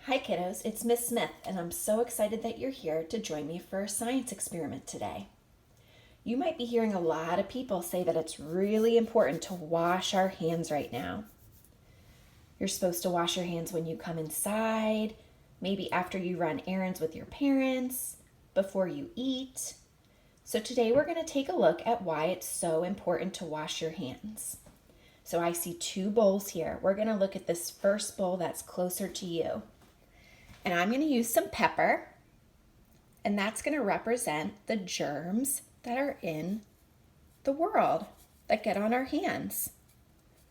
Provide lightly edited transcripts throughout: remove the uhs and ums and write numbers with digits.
Hi kiddos, it's Miss Smith and I'm so excited that you're here to join me for a science experiment today. You might be hearing a lot of people say that it's really important to wash our hands right now. You're supposed to wash your hands when you come inside, maybe after you run errands with your parents, before you eat. So today we're going to take a look at why it's so important to wash your hands. So I see two bowls here. We're going to look at this first bowl that's closer to you. And I'm going to use some pepper, and that's going to represent the germs that are in the world that get on our hands.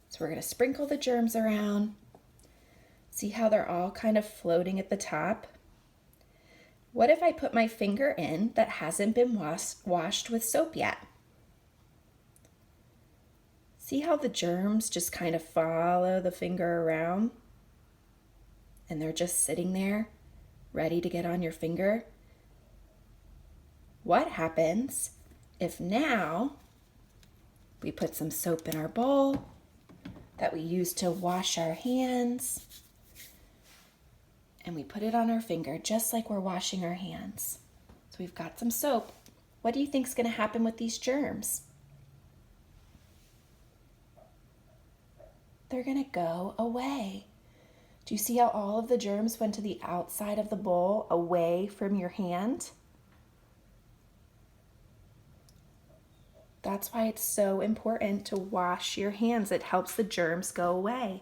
So we're going to sprinkle the germs around. See how they're all kind of floating at the top? What if I put my finger in that hasn't been washed with soap yet? See how the germs just kind of follow the finger around? And they're just sitting there, ready to get on your finger? What happens if now we put some soap in our bowl that we use to wash our hands, and we put it on our finger just like we're washing our hands? So we've got some soap. What do you think is going to happen with these germs? They're going to go away. Do you see how all of the germs went to the outside of the bowl, away from your hand? That's why it's so important to wash your hands. It helps the germs go away.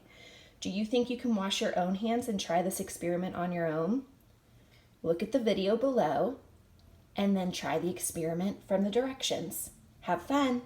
Do you think you can wash your own hands and try this experiment on your own? Look at the video below and then try the experiment from the directions. Have fun!